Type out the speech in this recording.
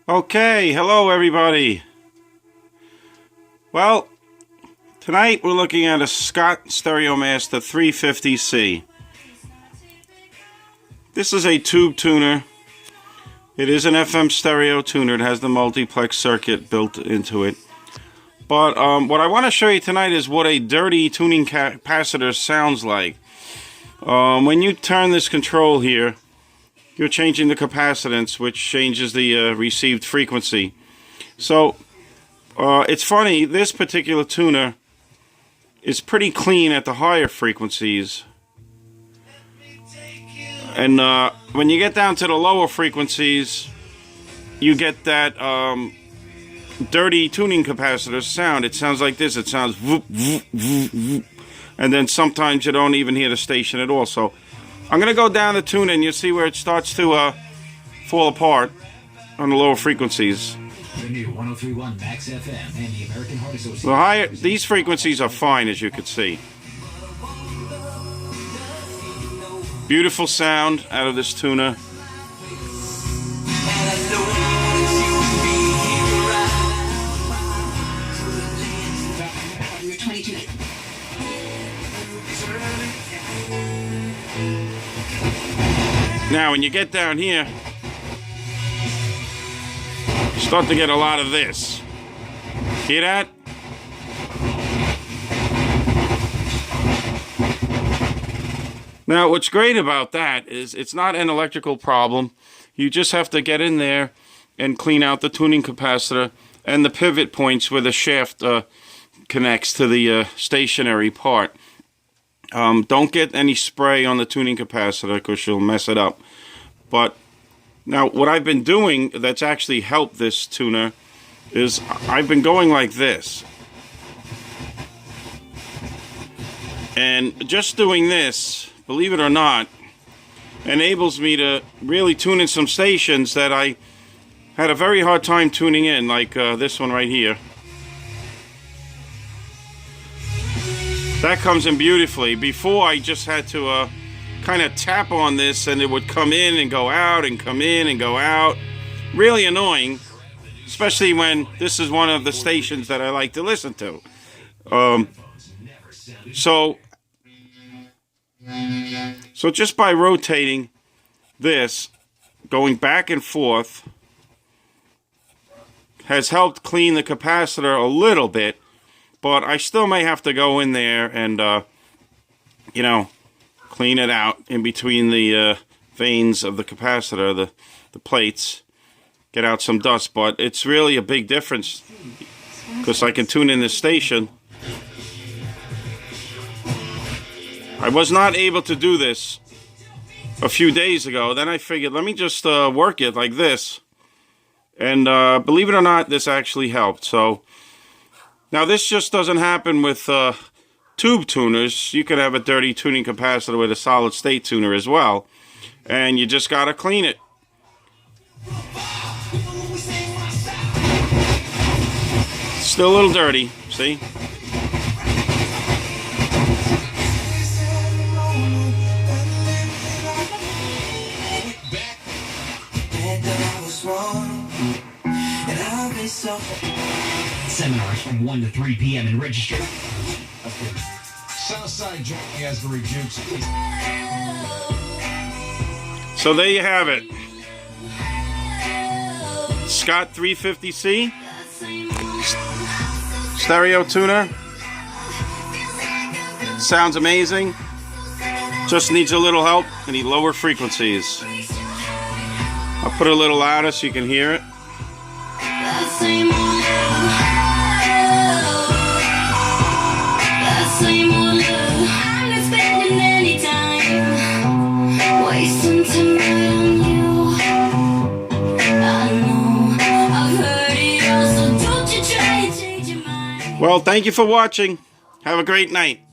Okay, hello everybody. Well, tonight we're looking at a Scott Stereomaster 350C. This is a tube tuner. It is an FM stereo tuner. It has the multiplex circuit built into it. But what I want to show you tonight is what a dirty tuning capacitor sounds like. When you turn this control here, you're changing the capacitance, which changes the received frequency. So it's funny, this particular tuner is pretty clean at the higher frequencies, and when you get down to the lower frequencies, you get that dirty tuning capacitor sound. It sounds like this. It sounds whoop, whoop, whoop, whoop. And then sometimes you don't even hear the station at all. So I'm going to go down the tuner and you'll see where it starts to fall apart on the lower frequencies. The new 103.1 Max FM and the American Heart Association. The higher, these frequencies are fine, as you can see. Beautiful sound out of this tuner. Now, when you get down here, you start to get a lot of this. Hear that? Now, what's great about that is it's not an electrical problem. You just have to get in there and clean out the tuning capacitor and the pivot points where the shaft connects to the stationary part. Don't get any spray on the tuning capacitor because you'll mess it up. But now what I've been doing that's actually helped this tuner is I've been going like this. And just doing this, believe it or not, enables me to really tune in some stations that I had a very hard time tuning in, like this one right here. That comes in beautifully. Before, I just had to kind of tap on this and it would come in and go out and come in and go out. Really annoying, especially when this is one of the stations that I like to listen to. So just by rotating this, going back and forth, has helped clean the capacitor a little bit. But I still may have to go in there and, you know, clean it out in between the vanes of the capacitor, the plates, get out some dust. But it's really a big difference because I can tune in this station. I was not able to do this a few days ago. Then I figured, let me just work it like this. And believe it or not, this actually helped. So now, this just doesn't happen with tube tuners. You could have a dirty tuning capacitor with a solid-state tuner as well. And you just got to clean it. Still a little dirty, see? Seminars from 1 to 3 p.m. and register. Southside joining as the rebukes. So there you have it. Scott 350C stereo tuner. Sounds amazing. Just needs a little help. I need lower frequencies. I'll put it a little louder so you can hear it. Well, thank you for watching. Have a great night.